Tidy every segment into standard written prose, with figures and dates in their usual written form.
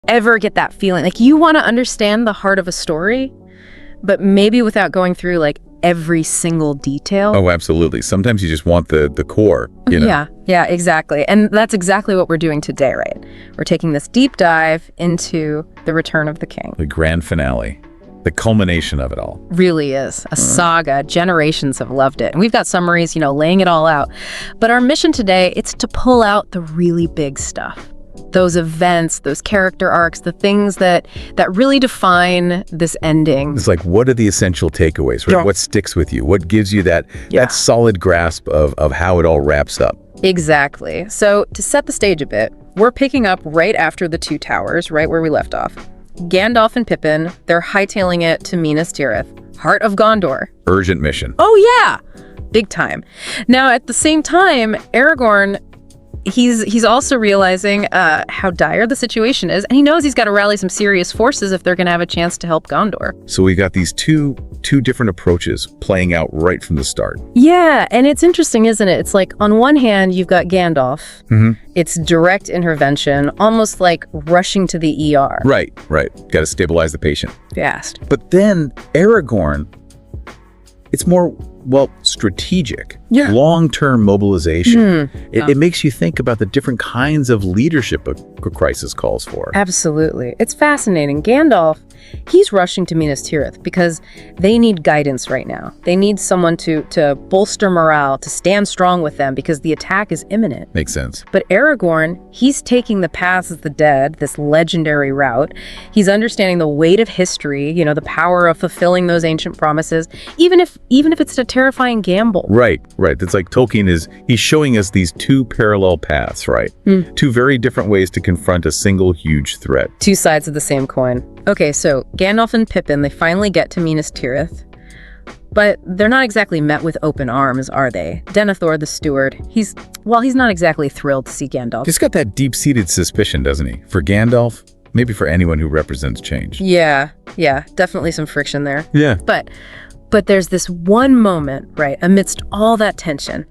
ever get that feeling? Like, you want to understand the heart of a story, but maybe without going through like every single detail. Oh, absolutely. Sometimes you just want the core, you know? Yeah, exactly. And that's exactly what we're doing today, right? We're taking this deep dive into The Return of the King. The grand finale, the culmination of it all. Really is a saga. Generations have loved it. And we've got summaries, laying it all out. But our mission today, it's to pull out the really big stuff. Those events, those character arcs, the things that really define this ending. It's like, what are the essential takeaways, right? Yeah. What sticks with you? What gives you that solid grasp of how it all wraps up? Exactly. So to set the stage a bit, we're picking up right after the Two Towers, right where we left off. Gandalf and Pippin, they're hightailing it to Minas Tirith, heart of Gondor. Urgent mission. Oh yeah, big time. Now at the same time, Aragorn, he's also realizing how dire the situation is, and he knows he's got to rally some serious forces if they're going to have a chance to help Gondor. So we got these two different approaches playing out right from the start. Yeah, and it's interesting, isn't it? It's like, on one hand, you've got Gandalf. It's direct intervention, almost like rushing to the ER. Right. Got to stabilize the patient. Fast. But then Aragorn, it's more, strategic, long-term mobilization. It makes you think about the different kinds of leadership a crisis calls for. Absolutely. It's fascinating. Gandalf, he's rushing to Minas Tirith because they need guidance right now. They need someone to bolster morale, to stand strong with them because the attack is imminent. Makes sense. But Aragorn, he's taking the paths of the dead, this legendary route. He's understanding the weight of history, the power of fulfilling those ancient promises, even if it's a terrifying gamble. Right. It's like Tolkien he's showing us these two parallel paths, right? Two very different ways to confront a single huge threat. Two sides of the same coin. Okay, so Gandalf and Pippin, they finally get to Minas Tirith, but they're not exactly met with open arms, are they? Denethor, the steward, he's not exactly thrilled to see Gandalf. He's got that deep-seated suspicion, doesn't he? For Gandalf, maybe for anyone who represents change. Yeah, definitely some friction there. Yeah. But there's this one moment, right, amidst all that tension.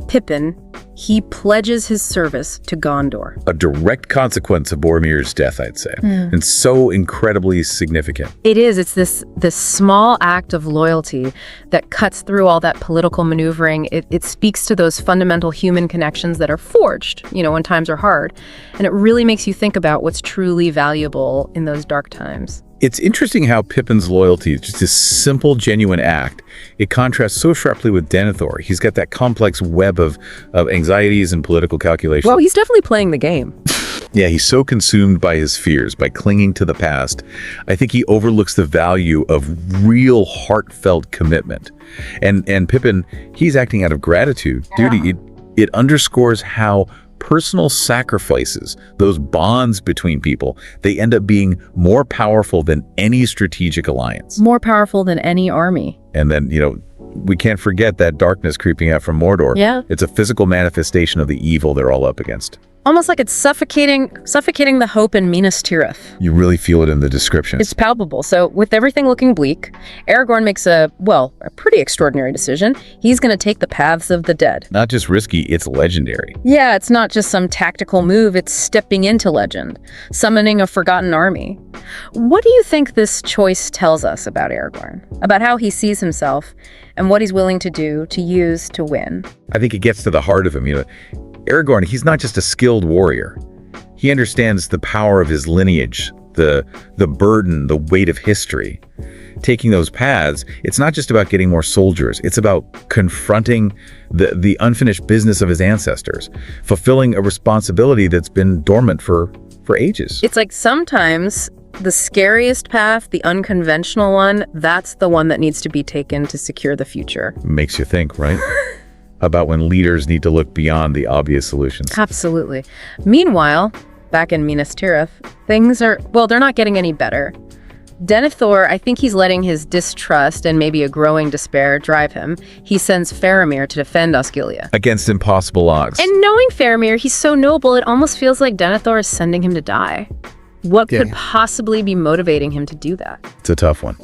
Pippin, he pledges his service to Gondor. A direct consequence of Boromir's death, I'd say. And so incredibly significant. It is. It's this small act of loyalty that cuts through all that political maneuvering. It speaks to those fundamental human connections that are forged, when times are hard. And it really makes you think about what's truly valuable in those dark times. It's interesting how Pippin's loyalty is just this simple, genuine act. It contrasts so sharply with Denethor. He's got that complex web of anxieties and political calculations. Well, he's definitely playing the game. Yeah, he's so consumed by his fears, by clinging to the past. I think he overlooks the value of real heartfelt commitment. And Pippin, he's acting out of gratitude, duty. It underscores how personal sacrifices, those bonds between people, they end up being more powerful than any strategic alliance. More powerful than any army. And then, we can't forget that darkness creeping out from Mordor. Yeah. It's a physical manifestation of the evil they're all up against. Almost like it's suffocating the hope in Minas Tirith. You really feel it in the description. It's palpable. So with everything looking bleak, Aragorn makes a pretty extraordinary decision. He's going to take the paths of the dead. Not just risky, it's legendary. Yeah, it's not just some tactical move, it's stepping into legend, summoning a forgotten army. What do you think this choice tells us about Aragorn? About how he sees himself and what he's willing to do, to use, to win? I think it gets to the heart of him, Aragorn, he's not just a skilled warrior. He understands the power of his lineage, the burden, the weight of history. Taking those paths, it's not just about getting more soldiers. It's about confronting the unfinished business of his ancestors, fulfilling a responsibility that's been dormant for ages. It's like sometimes the scariest path, the unconventional one, that's the one that needs to be taken to secure the future. Makes you think, right? About when leaders need to look beyond the obvious solutions. Absolutely. Meanwhile, back in Minas Tirith, things are, they're not getting any better. Denethor, I think he's letting his distrust and maybe a growing despair drive him. He sends Faramir to defend Osgiliath. Against impossible odds. And knowing Faramir, he's so noble, it almost feels like Denethor is sending him to die. What could possibly be motivating him to do that? It's a tough one.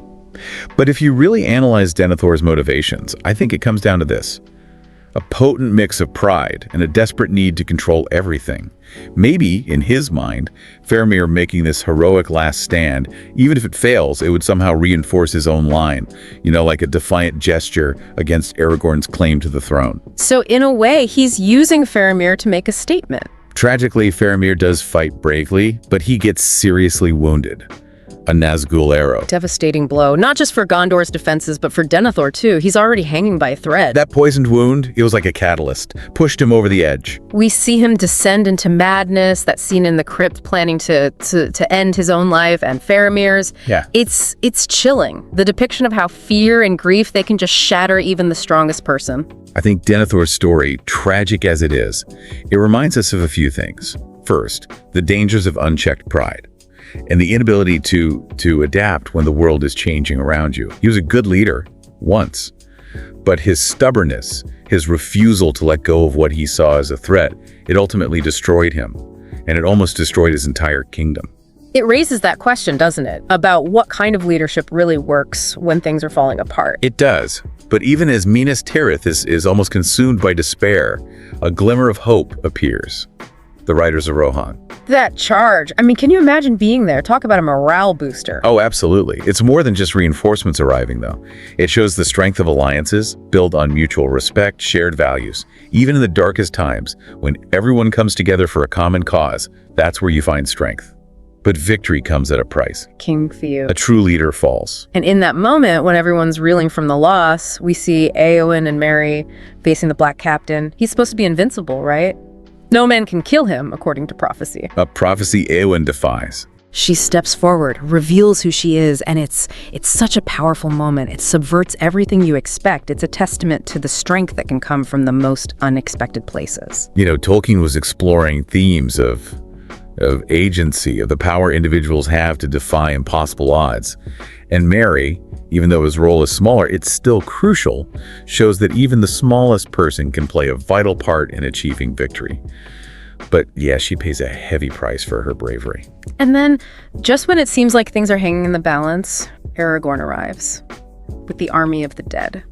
But if you really analyze Denethor's motivations, I think it comes down to this. A potent mix of pride and a desperate need to control everything. Maybe, in his mind, Faramir making this heroic last stand, even if it fails, it would somehow reinforce his own line, like a defiant gesture against Aragorn's claim to the throne. So in a way, he's using Faramir to make a statement. Tragically, Faramir does fight bravely, but he gets seriously wounded. A Nazgul arrow. Devastating blow, not just for Gondor's defenses, but for Denethor too. He's already hanging by a thread. That poisoned wound, it was like a catalyst, pushed him over the edge. We see him descend into madness, that scene in the crypt planning to end his own life and Faramir's. Yeah. It's chilling. The depiction of how fear and grief, they can just shatter even the strongest person. I think Denethor's story, tragic as it is, it reminds us of a few things. First, the dangers of unchecked pride and the inability to adapt when the world is changing around you. He was a good leader once, but his stubbornness, his refusal to let go of what he saw as a threat, it ultimately destroyed him, and it almost destroyed his entire kingdom. It raises that question, doesn't it, about what kind of leadership really works when things are falling apart. It does, but even as Minas Tirith is almost consumed by despair, a glimmer of hope appears. The Riders of Rohan. That charge. I mean, can you imagine being there? Talk about a morale booster. Oh, absolutely. It's more than just reinforcements arriving, though. It shows the strength of alliances, built on mutual respect, shared values. Even in the darkest times, when everyone comes together for a common cause, that's where you find strength. But victory comes at a price. King Thew. A true leader falls. And in that moment, when everyone's reeling from the loss, we see Éowyn and Merry facing the Black Captain. He's supposed to be invincible, right? No man can kill him, according to prophecy. A prophecy Éowyn defies. She steps forward, reveals who she is, and it's such a powerful moment. It subverts everything you expect. It's a testament to the strength that can come from the most unexpected places. Tolkien was exploring themes of agency, of the power individuals have to defy impossible odds. And Merry, even though his role is smaller, it's still crucial, shows that even the smallest person can play a vital part in achieving victory. But yeah, she pays a heavy price for her bravery. And then, just when it seems like things are hanging in the balance, Aragorn arrives with the army of the dead.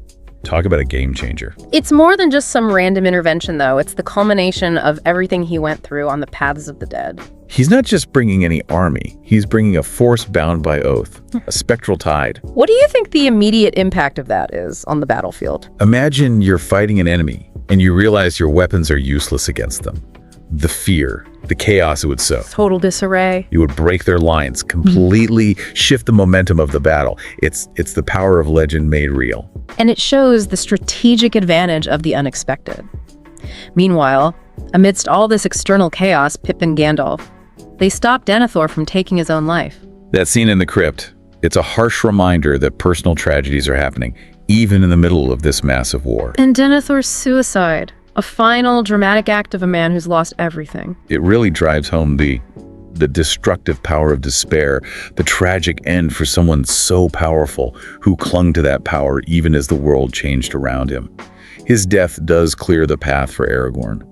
Talk about a game changer. It's more than just some random intervention, though. It's the culmination of everything he went through on the paths of the dead. He's not just bringing any army. He's bringing a force bound by oath, a spectral tide. What do you think the immediate impact of that is on the battlefield? Imagine you're fighting an enemy, and you realize your weapons are useless against them. The fear, the chaos it would sow. Total disarray. You would break their lines, completely shift the momentum of the battle. It's the power of legend made real. And it shows the strategic advantage of the unexpected. Meanwhile, amidst all this external chaos, Pip and Gandalf, they stop Denethor from taking his own life. That scene in the crypt, it's a harsh reminder that personal tragedies are happening, even in the middle of this massive war. And Denethor's suicide, a final dramatic act of a man who's lost everything. It really drives home the destructive power of despair, the tragic end for someone so powerful who clung to that power even as the world changed around him. His death does clear the path for Aragorn,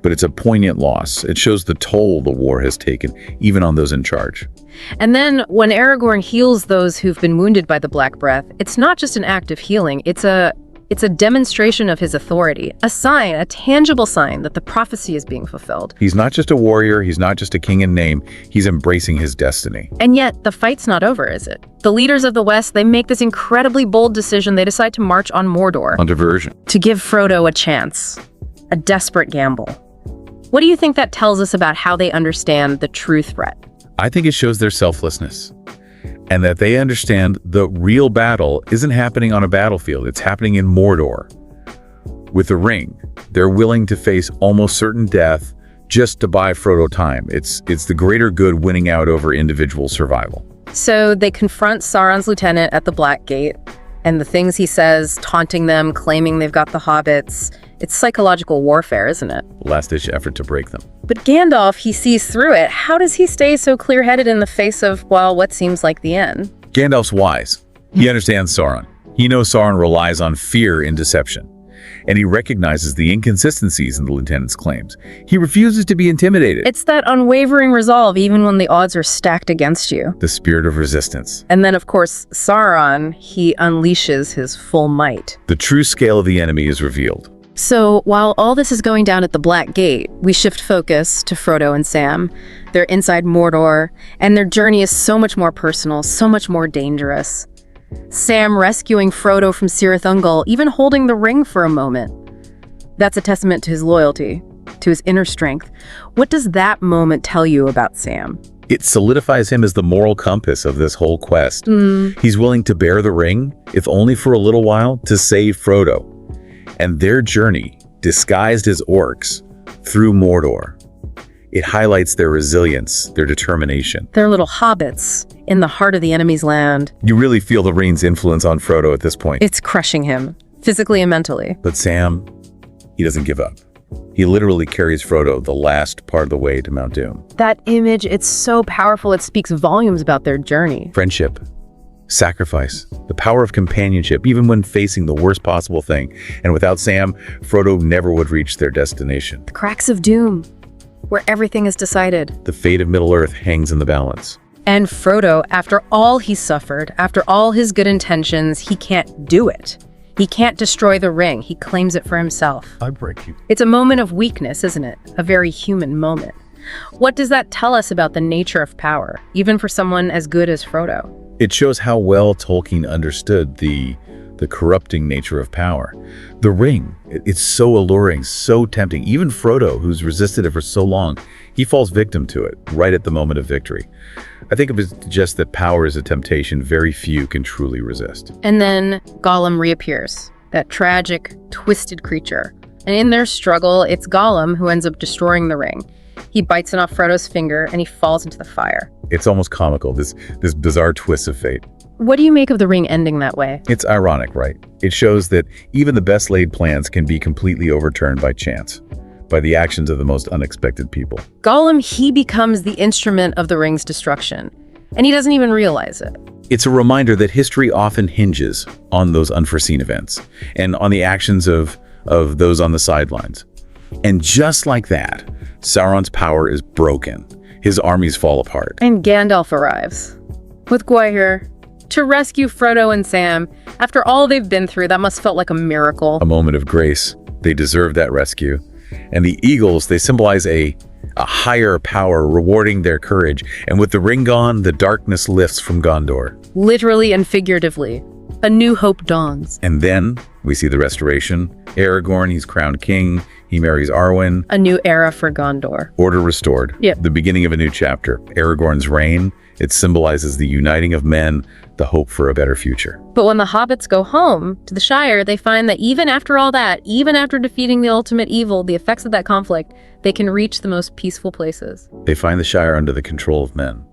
but it's a poignant loss. It shows the toll the war has taken, even on those in charge. And then when Aragorn heals those who've been wounded by the Black Breath, it's not just an act of healing, it's a demonstration of his authority, a sign, a tangible sign that the prophecy is being fulfilled. He's not just a warrior, he's not just a king in name, he's embracing his destiny. And yet, the fight's not over, is it? The leaders of the West, they make this incredibly bold decision. They decide to march on Mordor. On diversion. To give Frodo a chance. A desperate gamble. What do you think that tells us about how they understand the true threat? I think it shows their selflessness. And that they understand the real battle isn't happening on a battlefield, it's happening in Mordor. With the ring, they're willing to face almost certain death just to buy Frodo time. It's the greater good winning out over individual survival. So they confront Sauron's lieutenant at the Black Gate, and the things he says, taunting them, claiming they've got the hobbits. It's psychological warfare, isn't it? Last-ditch effort to break them. But Gandalf, he sees through it. How does he stay so clear-headed in the face of, well, what seems like the end? Gandalf's wise. He understands Sauron. He knows Sauron relies on fear in deception. And he recognizes the inconsistencies in the lieutenant's claims. He refuses to be intimidated. It's that unwavering resolve even when the odds are stacked against you. The spirit of resistance. And then, of course, Sauron, he unleashes his full might. The true scale of the enemy is revealed. So while all this is going down at the Black Gate, we shift focus to Frodo and Sam. They're inside Mordor, and their journey is so much more personal, so much more dangerous. Sam rescuing Frodo from Cirith Ungol, even holding the ring for a moment. That's a testament to his loyalty, to his inner strength. What does that moment tell you about Sam? It solidifies him as the moral compass of this whole quest. He's willing to bear the ring, if only for a little while, to save Frodo. And their journey, disguised as orcs, through Mordor. It highlights their resilience, their determination. They're little hobbits in the heart of the enemy's land. You really feel the ring's influence on Frodo at this point. It's crushing him, physically and mentally. But Sam, he doesn't give up. He literally carries Frodo the last part of the way to Mount Doom. That image, it's so powerful, it speaks volumes about their journey. Friendship, sacrifice, the power of companionship, even when facing the worst possible thing. And without Sam, Frodo never would reach their destination. The cracks of doom, where everything is decided. The fate of Middle-earth hangs in the balance. And Frodo, after all he suffered, after all his good intentions, he can't do it. He can't destroy the ring. He claims it for himself. I break you. It's a moment of weakness, isn't it? A very human moment. What does that tell us about the nature of power, even for someone as good as Frodo? It shows how well Tolkien understood the corrupting nature of power. The ring, it's so alluring, so tempting. Even Frodo, who's resisted it for so long, he falls victim to it right at the moment of victory. I think it suggests that power is a temptation very few can truly resist. And then Gollum reappears, that tragic, twisted creature. And in their struggle, it's Gollum who ends up destroying the ring. He bites it off Frodo's finger and he falls into the fire. It's almost comical, this bizarre twist of fate. What do you make of the ring ending that way? It's ironic, right? It shows that even the best laid plans can be completely overturned by chance, by the actions of the most unexpected people. Gollum, he becomes the instrument of the ring's destruction, and he doesn't even realize it. It's a reminder that history often hinges on those unforeseen events and on the actions of those on the sidelines. And just like that, Sauron's power is broken. His armies fall apart. And Gandalf arrives, with Gwaihir, to rescue Frodo and Sam. After all they've been through, that must felt like a miracle. A moment of grace. They deserve that rescue. And the eagles, they symbolize a higher power rewarding their courage. And with the ring gone, the darkness lifts from Gondor. Literally and figuratively, a new hope dawns. And then we see the restoration. Aragorn, he's crowned king. He marries Arwen. A new era for Gondor. Order restored. Yep. The beginning of a new chapter. Aragorn's reign, it symbolizes the uniting of men, the hope for a better future. But when the hobbits go home to the Shire, they find that even after all that, even after defeating the ultimate evil, the effects of that conflict, they can reach the most peaceful places. They find the Shire under the control of men.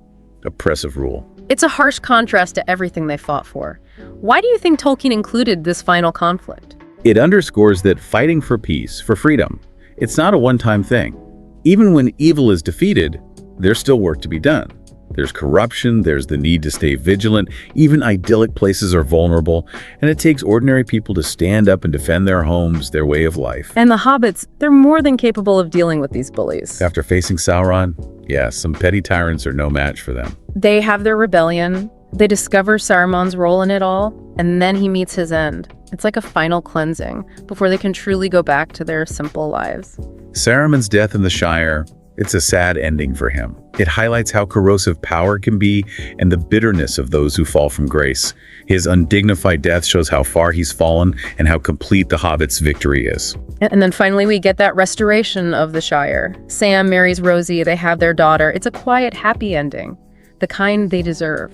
Oppressive rule. It's a harsh contrast to everything they fought for. Why do you think Tolkien included this final conflict? It underscores that fighting for peace, for freedom, it's not a one-time thing. Even when evil is defeated, there's still work to be done. There's corruption, there's the need to stay vigilant, even idyllic places are vulnerable, and it takes ordinary people to stand up and defend their homes, their way of life. And the hobbits, they're more than capable of dealing with these bullies. After facing Sauron, yeah, some petty tyrants are no match for them. They have their rebellion, they discover Saruman's role in it all, and then he meets his end. It's like a final cleansing before they can truly go back to their simple lives. Saruman's death in the Shire, it's a sad ending for him. It highlights how corrosive power can be and the bitterness of those who fall from grace. His undignified death shows how far he's fallen and how complete the Hobbit's victory is. And then finally we get that restoration of the Shire. Sam marries Rosie, they have their daughter. It's a quiet, happy ending, the kind they deserve.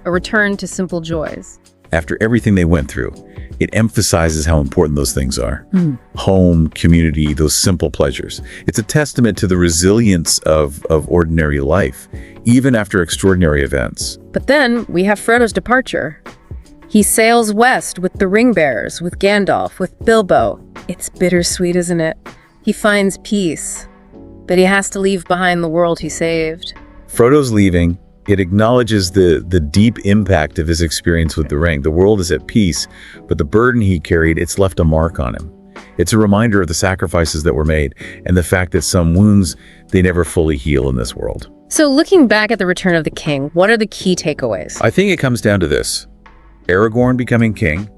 A return to simple joys. After everything they went through, it emphasizes how important those things are. Home, community, those simple pleasures. It's a testament to the resilience of ordinary life, even after extraordinary events. But then we have Frodo's departure. He sails west with the ring bearers, with Gandalf, with Bilbo. It's bittersweet, isn't it? He finds peace, but he has to leave behind the world he saved. Frodo's leaving. It acknowledges the deep impact of his experience with the ring. The world is at peace, but the burden he carried, it's left a mark on him. It's a reminder of the sacrifices that were made and the fact that some wounds, they never fully heal in this world. So looking back at the Return of the King, what are the key takeaways? I think it comes down to this. Aragorn becoming king,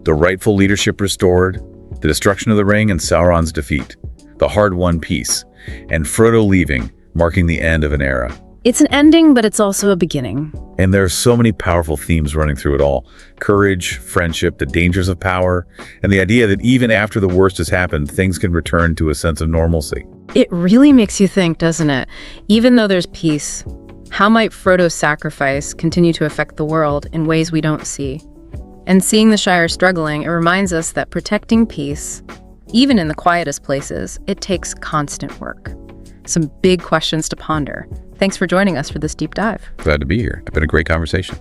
the rightful leadership restored, the destruction of the ring and Sauron's defeat, the hard-won peace, and Frodo leaving, marking the end of an era. It's an ending, but it's also a beginning. And there are so many powerful themes running through it all. Courage, friendship, the dangers of power, and the idea that even after the worst has happened, things can return to a sense of normalcy. It really makes you think, doesn't it? Even though there's peace, how might Frodo's sacrifice continue to affect the world in ways we don't see? And seeing the Shire struggling, it reminds us that protecting peace, even in the quietest places, it takes constant work. Some big questions to ponder. Thanks for joining us for this deep dive. Glad to be here. It's been a great conversation.